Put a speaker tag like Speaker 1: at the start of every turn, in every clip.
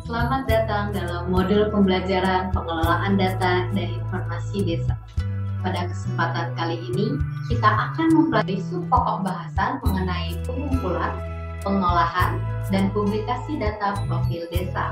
Speaker 1: Selamat datang dalam modul pembelajaran pengelolaan data dan informasi desa. Pada kesempatan kali ini, kita akan mempelajari pokok bahasan mengenai pengumpulan, pengolahan, dan publikasi data profil desa.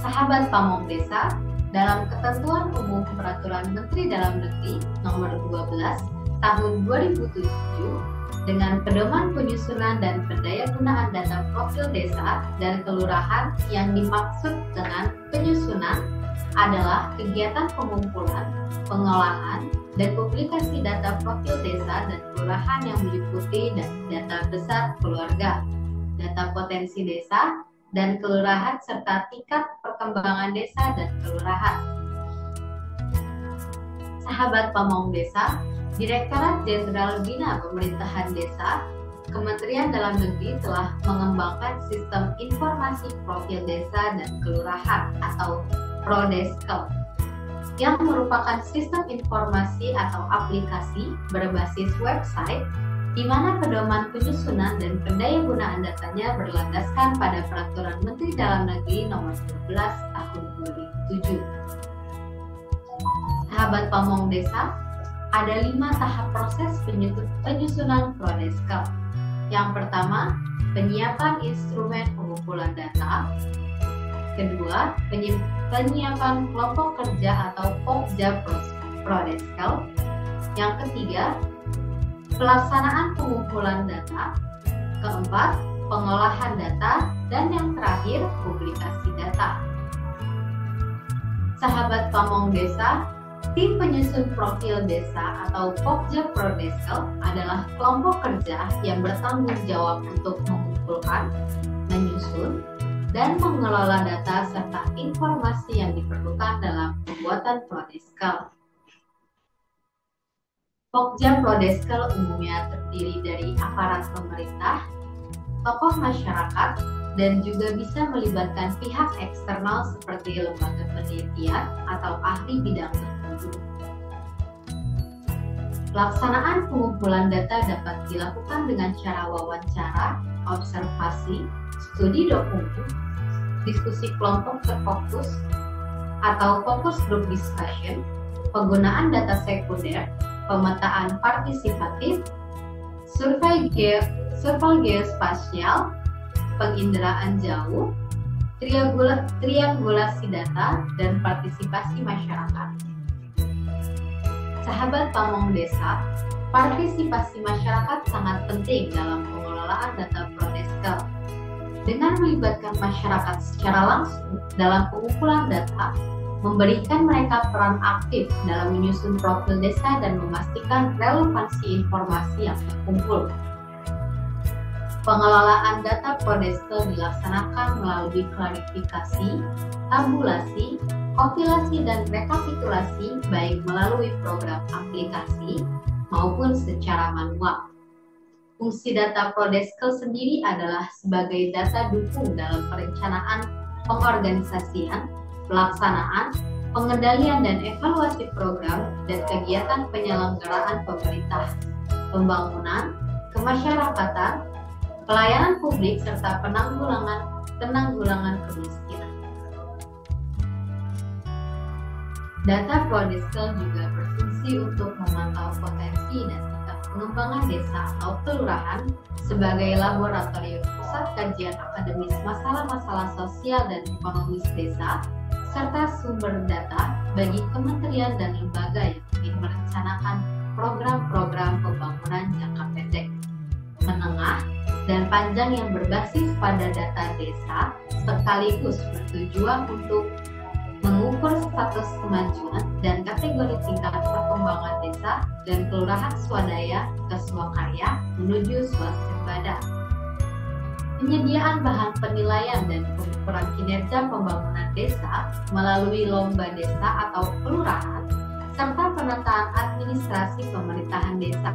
Speaker 1: Sahabat pamong desa, dalam Ketentuan Umum Peraturan Menteri Dalam Negeri Nomor 12 Tahun 2007 dengan pedoman penyusunan dan pendayagunaan data profil desa dan kelurahan, yang dimaksud dengan penyusunan adalah kegiatan pengumpulan, pengolahan, dan publikasi data profil desa dan kelurahan yang meliputi data besar keluarga, data potensi desa dan kelurahan, serta tingkat perkembangan desa dan kelurahan. Sahabat pamong desa, Direktorat Jenderal Bina Pemerintahan Desa, Kementerian Dalam Negeri telah mengembangkan sistem informasi profil desa dan kelurahan atau Prodeskel, yang merupakan sistem informasi atau aplikasi berbasis website di mana pedoman penyusunan dan pendayagunaan datanya berlandaskan pada Peraturan Menteri Dalam Negeri Nomor 12 Tahun 2007. Sahabat pamong desa, ada 5 tahap proses penyusunan Prodeskel. Yang pertama, penyiapan instrumen pengumpulan data. Kedua, penyiapan kelompok kerja atau Pokja Prodeskel. Yang ketiga, pelaksanaan pengumpulan data. Keempat, pengolahan data. Dan yang terakhir, publikasi data. Sahabat pamong desa, tim penyusun profil desa atau Pokja Prodeskel adalah kelompok kerja yang bertanggung jawab untuk mengumpulkan, menyusun, dan mengelola data serta informasi yang diperlukan dalam pembuatan Prodeskel. Pokja Prodeskel umumnya terdiri dari aparat pemerintah, tokoh masyarakat, dan juga bisa melibatkan pihak eksternal seperti lembaga penelitian atau ahli bidang tertentu. Pelaksanaan pengumpulan data dapat dilakukan dengan cara wawancara, observasi, studi dokumen, diskusi kelompok terfokus atau focus group discussion, penggunaan data sekunder, pemetaan partisipatif, survei geospasial, penginderaan jauh, triangulasi data, dan partisipasi masyarakat. Sahabat pamong desa, partisipasi masyarakat sangat penting dalam pengelolaan data Prodeskel. Dengan melibatkan masyarakat secara langsung dalam pengumpulan data, memberikan mereka peran aktif dalam menyusun profil desa dan memastikan relevansi informasi yang terkumpul. Pengelolaan data Prodeskel dilaksanakan melalui klarifikasi, tabulasi, kompilasi, dan rekapitulasi, baik melalui program aplikasi maupun secara manual. Fungsi data Prodeskel sendiri adalah sebagai data dukung dalam perencanaan, pengorganisasian, pelaksanaan, pengendalian, dan evaluasi program dan kegiatan penyelenggaraan pemerintah, pembangunan, kemasyarakatan, pelayanan publik, serta penanggulangan kemiskinan. Data Prodeskel juga berfungsi untuk memantau potensi dan tingkat pengembangan desa atau kelurahan sebagai laboratorium pusat kajian akademis masalah-masalah sosial dan ekonomis desa, serta sumber data bagi kementerian dan lembaga yang ingin merencanakan program-program pembangunan jangka pendek, menengah, dan panjang yang berbasis pada data desa, sekaligus bertujuan untuk mengukur status kemajuan dan kategori tingkat perkembangan desa dan kelurahan swadaya ke swakarya menuju swasembada. Penyediaan bahan penilaian dan pengukuran kinerja pembangunan desa melalui lomba desa atau kelurahan, serta penataan administrasi pemerintahan desa.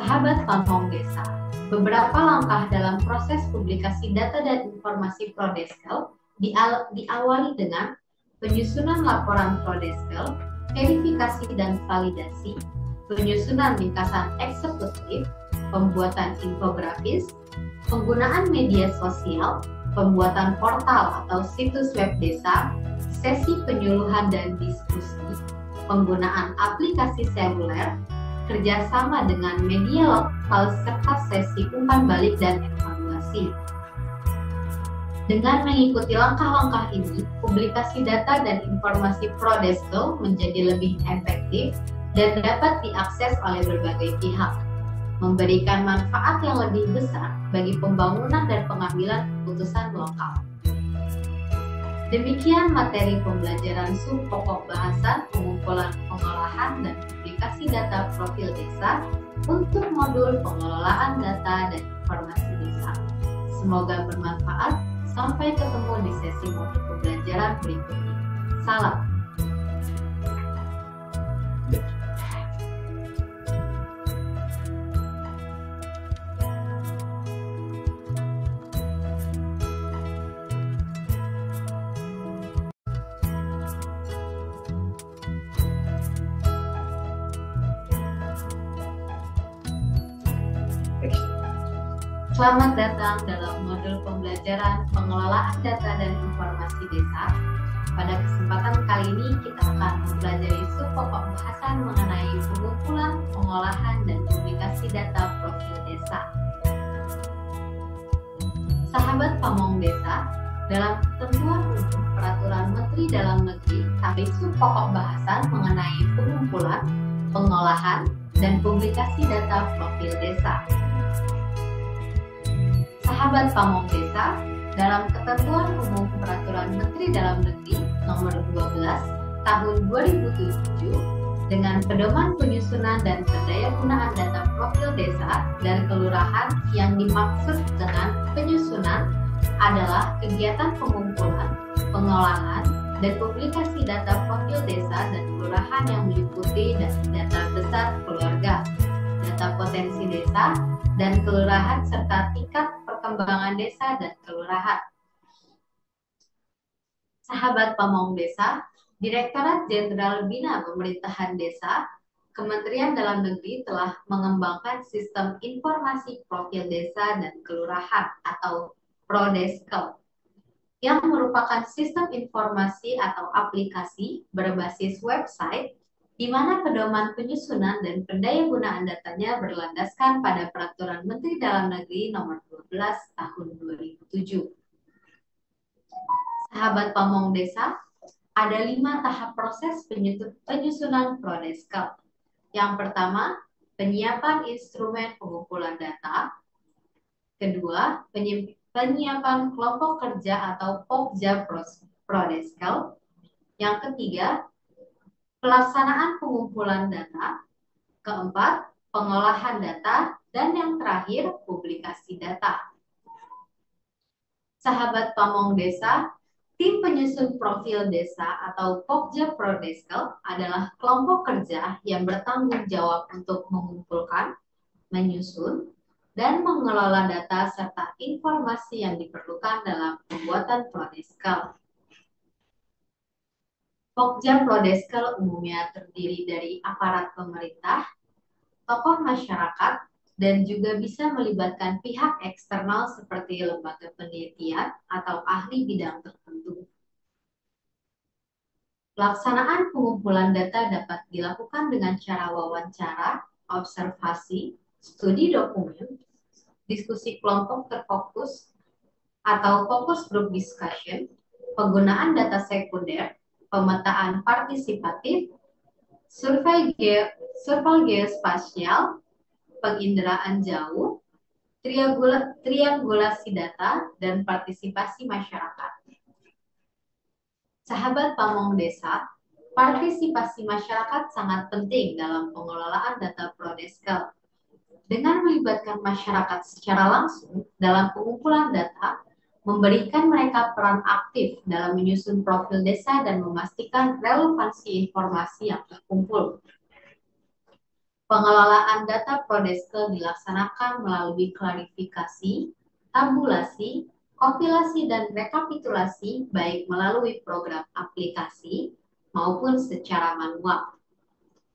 Speaker 1: Sahabat pamong desa, beberapa langkah dalam proses publikasi data dan informasi Prodeskel diawali dengan penyusunan laporan Prodeskel, verifikasi dan validasi, penyusunan ringkasan eksekutif, pembuatan infografis, penggunaan media sosial, pembuatan portal atau situs web desa, sesi penyuluhan dan diskusi, penggunaan aplikasi seluler, kerjasama dengan media lokal, serta sesi umpan balik dan evaluasi. Dengan mengikuti langkah-langkah ini, publikasi data dan informasi Prodeskel menjadi lebih efektif dan dapat diakses oleh berbagai pihak, memberikan manfaat yang lebih besar bagi pembangunan dan pengambilan keputusan lokal. Demikian materi pembelajaran pokok bahasan pengumpulan, pengolahan, dan publikasi data profil desa untuk modul pengelolaan data dan informasi desa. Semoga bermanfaat. Sampai ketemu di sesi modul pembelajaran berikutnya. Salam. Selamat datang dalam modul pembelajaran pengelolaan data dan informasi desa. Pada kesempatan kali ini kita akan mempelajari pokok bahasan mengenai pengumpulan, pengolahan, dan publikasi data profil desa. Sahabat pamong desa, dalam ketentuan umum Peraturan Menteri Dalam Negeri terdapat pokok bahasan mengenai pengumpulan, pengolahan, dan publikasi data profil desa. Sahabat pamong desa, dalam ketentuan umum Peraturan Menteri Dalam Negeri Nomor 12 Tahun 2007 dengan pedoman penyusunan dan pendayagunaan data profil desa dan kelurahan, yang dimaksud dengan penyusunan adalah kegiatan pengumpulan, pengolahan, dan publikasi data profil desa dan kelurahan yang meliputi data besar keluarga, data potensi desa dan kelurahan, serta tingkat perkembangan desa dan kelurahan. Sahabat pamong desa, Direktorat Jenderal Bina Pemerintahan Desa, Kementerian Dalam Negeri telah mengembangkan sistem informasi profil desa dan kelurahan atau Prodeskel, yang merupakan sistem informasi atau aplikasi berbasis website di mana pedoman penyusunan dan pendayagunaan datanya berlandaskan pada Peraturan Menteri Dalam Negeri Nomor 12 Tahun 2007. Sahabat pamong desa, ada 5 tahap proses penyusunan Prodeskel. Yang pertama, penyiapan instrumen pengumpulan data. Kedua, penyiapan kelompok kerja atau Pokja Prodeskel. Yang ketiga, pelaksanaan pengumpulan data. Keempat, pengolahan data. Dan yang terakhir, publikasi data. Sahabat pamong desa, tim penyusun profil desa atau Pokja Prodeskel adalah kelompok kerja yang bertanggung jawab untuk mengumpulkan, menyusun, dan mengelola data serta informasi yang diperlukan dalam pembuatan Prodeskel. Pokja Prodeskel umumnya terdiri dari aparat pemerintah, tokoh masyarakat, dan juga bisa melibatkan pihak eksternal seperti lembaga penelitian atau ahli bidang tertentu. Pelaksanaan pengumpulan data dapat dilakukan dengan cara wawancara, observasi, studi dokumen, diskusi kelompok terfokus, atau focus group discussion, penggunaan data sekunder, pemetaan partisipatif, survei geospasial, penginderaan jauh, triangulasi data, dan partisipasi masyarakat. Sahabat pamong desa, partisipasi masyarakat sangat penting dalam pengelolaan data Prodeskel. Dengan melibatkan masyarakat secara langsung dalam pengumpulan data, memberikan mereka peran aktif dalam menyusun profil desa dan memastikan relevansi informasi yang terkumpul. Pengelolaan data Prodeskel dilaksanakan melalui klarifikasi, tabulasi, kompilasi, dan rekapitulasi baik melalui program aplikasi maupun secara manual.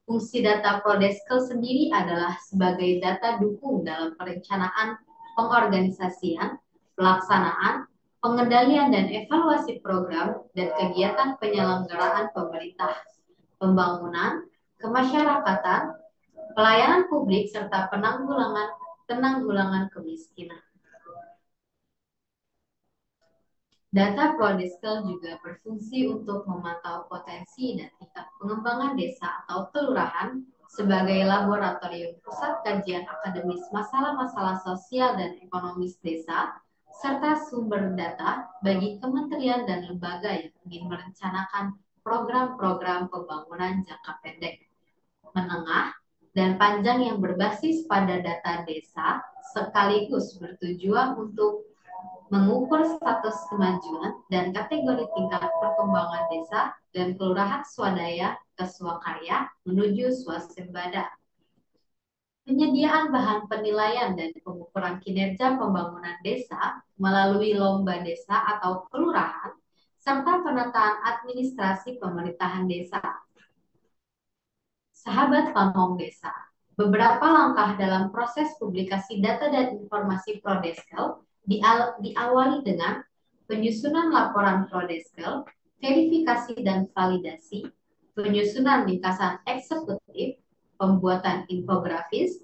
Speaker 1: Fungsi data Prodeskel sendiri adalah sebagai data dukung dalam perencanaan pengorganisasian, pelaksanaan, pengendalian dan evaluasi program dan kegiatan penyelenggaraan pemerintah, pembangunan, kemasyarakatan, pelayanan publik serta penanggulangan kemiskinan. Data Prodeskel juga berfungsi untuk memantau potensi dan tingkat pengembangan desa atau kelurahan sebagai laboratorium pusat kajian akademis masalah-masalah sosial dan ekonomis desa, serta sumber data bagi kementerian dan lembaga yang ingin merencanakan program-program pembangunan jangka pendek, menengah, dan panjang yang berbasis pada data desa, sekaligus bertujuan untuk mengukur status kemajuan dan kategori tingkat perkembangan desa dan kelurahan swadaya ke swakarya menuju swasembada. Penyediaan bahan penilaian dan pengukuran kinerja pembangunan desa melalui lomba desa atau kelurahan, serta penataan administrasi pemerintahan desa. Sahabat Pamong Desa, beberapa langkah dalam proses publikasi data dan informasi Prodeskel diawali dengan penyusunan laporan Prodeskel, verifikasi dan validasi, penyusunan ringkasan eksekutif, pembuatan infografis,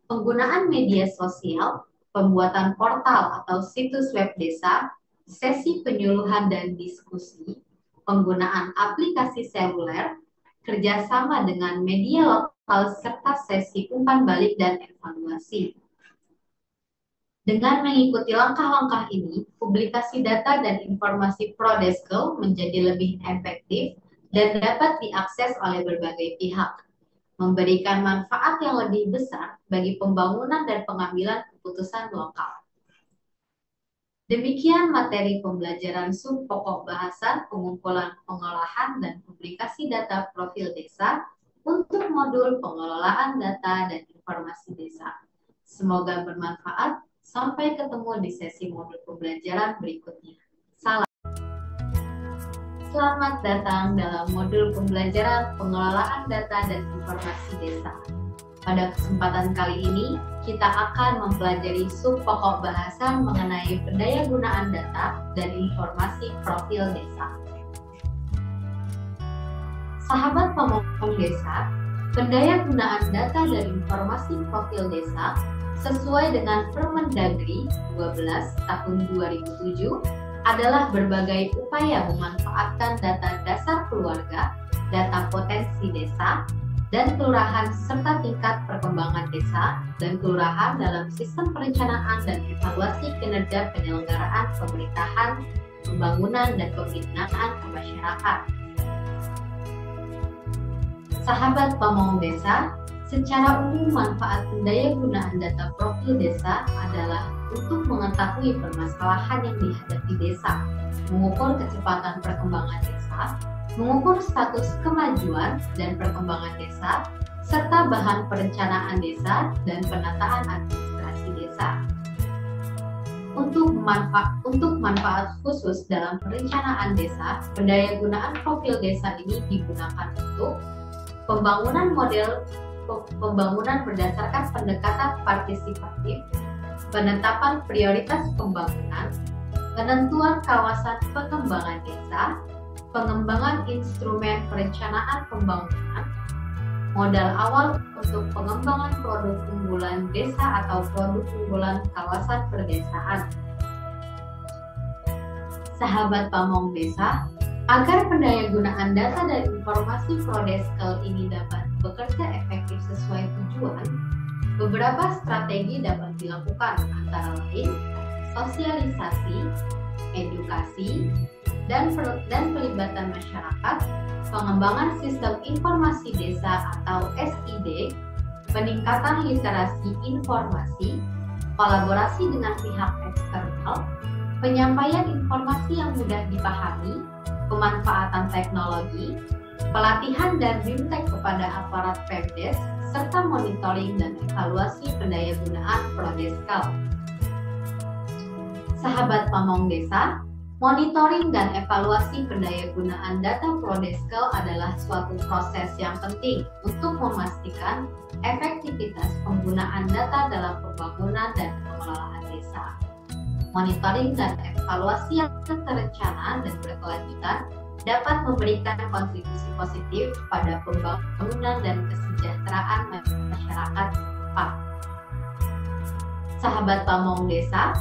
Speaker 1: penggunaan media sosial, pembuatan portal atau situs web desa, sesi penyuluhan dan diskusi, penggunaan aplikasi seluler, kerjasama dengan media lokal serta sesi umpan balik dan evaluasi. Dengan mengikuti langkah-langkah ini, publikasi data dan informasi Prodeskel menjadi lebih efektif dan dapat diakses oleh berbagai pihak, memberikan manfaat yang lebih besar bagi pembangunan dan pengambilan keputusan lokal. Demikian materi pembelajaran sub pokok bahasan pengumpulan, pengolahan, dan publikasi data profil desa untuk modul pengelolaan data dan informasi desa. Semoga bermanfaat. Sampai ketemu di sesi modul pembelajaran berikutnya. Salam. Selamat datang dalam modul pembelajaran pengelolaan data dan informasi desa. Pada kesempatan kali ini, kita akan mempelajari sub pokok bahasan mengenai pendayagunaan data dan informasi profil desa. Sahabat Pamong Desa, pendayagunaan data dan informasi profil desa sesuai dengan Permendagri 12 tahun 2007 adalah berbagai upaya memanfaatkan data dasar keluarga, data potensi desa, dan kelurahan serta tingkat perkembangan desa dan kelurahan dalam sistem perencanaan dan evaluasi kinerja penyelenggaraan pemerintahan, pembangunan, dan pembinaan ke masyarakat. Sahabat Pamong Desa, secara umum manfaat pendayagunaan data profil desa adalah untuk mengetahui permasalahan yang dihadapi desa, mengukur kecepatan perkembangan desa, mengukur status kemajuan dan perkembangan desa, serta bahan perencanaan desa dan penataan administrasi desa. Untuk manfaat khusus dalam perencanaan desa, pendayagunaan profil desa ini digunakan untuk pembangunan berdasarkan pendekatan partisipatif, penetapan prioritas pembangunan, penentuan kawasan pengembangan desa, pengembangan instrumen perencanaan pembangunan, modal awal untuk pengembangan produk unggulan desa atau produk unggulan kawasan perdesaan. Sahabat Pamong Desa, agar pendayagunaan data dan informasi Prodeskel ini dapat bekerja efektif sesuai tujuan, beberapa strategi dapat dilakukan, antara lain sosialisasi, edukasi, dan pelibatan masyarakat, pengembangan sistem informasi desa atau SID, peningkatan literasi informasi, kolaborasi dengan pihak eksternal, penyampaian informasi yang mudah dipahami, pemanfaatan teknologi, pelatihan dan bimtek kepada aparat Pemdes, serta monitoring dan evaluasi pendayagunaan Prodeskel. Sahabat Pamong Desa, Monitoring dan evaluasi pendayagunaan data Prodeskel adalah suatu proses yang penting untuk memastikan efektivitas penggunaan data dalam pembangunan dan pengelolaan desa. Monitoring dan evaluasi yang terencana dan berkelanjutan dapat memberikan kontribusi positif pada pembangunan dan kesejahteraan masyarakat. Sahabat Pamong Desa,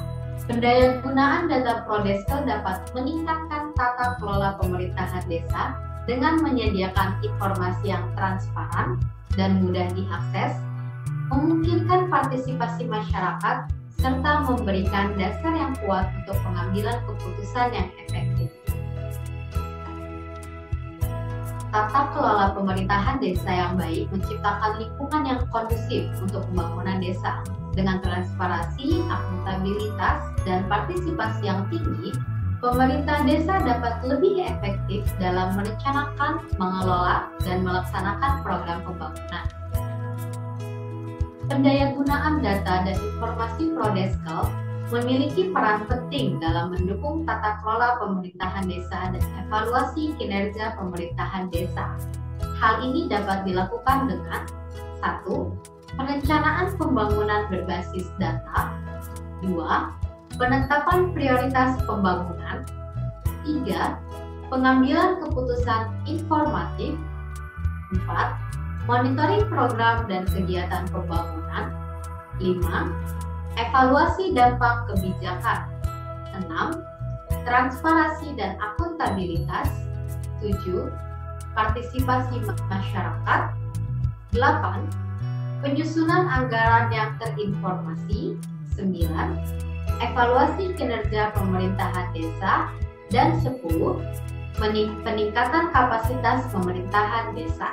Speaker 1: pendayagunaan data Prodeskel dapat meningkatkan tata kelola pemerintahan desa dengan menyediakan informasi yang transparan dan mudah diakses, memungkinkan partisipasi masyarakat, serta memberikan dasar yang kuat untuk pengambilan keputusan yang efektif. Tata kelola pemerintahan desa yang baik menciptakan lingkungan yang kondusif untuk pembangunan desa. Dengan transparansi, akuntabilitas, dan partisipasi yang tinggi, pemerintah desa dapat lebih efektif dalam merencanakan, mengelola, dan melaksanakan program pembangunan. Pendayagunaan data dan informasi Prodeskel memiliki peran penting dalam mendukung tata kelola pemerintahan desa dan evaluasi kinerja pemerintahan desa. Hal ini dapat dilakukan dengan 1. Perencanaan pembangunan berbasis data. 2. Penetapan prioritas pembangunan. 3. Pengambilan keputusan informatif. 4. Monitoring program dan kegiatan pembangunan. 5. Evaluasi dampak kebijakan. 6. Transparansi dan akuntabilitas. 7. Partisipasi masyarakat. 8. Penyusunan anggaran yang terinformasi. 9. Evaluasi kinerja pemerintahan desa. Dan 10. Peningkatan kapasitas pemerintahan desa.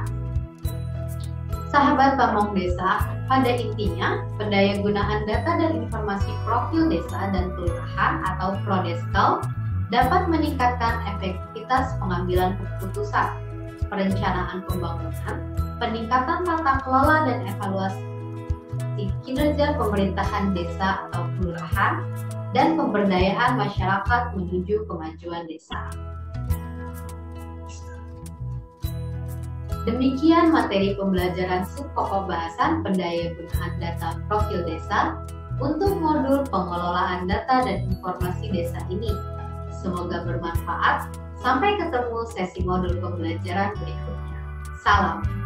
Speaker 1: Sahabat Pamong Desa, pada intinya, pendayagunaan data dan informasi profil desa dan kelurahan atau Prodeskel dapat meningkatkan efektivitas pengambilan keputusan, perencanaan pembangunan, peningkatan tata kelola dan evaluasi kinerja pemerintahan desa atau kelurahan, dan pemberdayaan masyarakat menuju kemajuan desa. Demikian materi pembelajaran subpokok bahasan pendayagunaan data profil desa untuk modul pengelolaan data dan informasi desa ini. Semoga bermanfaat. Sampai ketemu sesi modul pembelajaran berikutnya. Salam.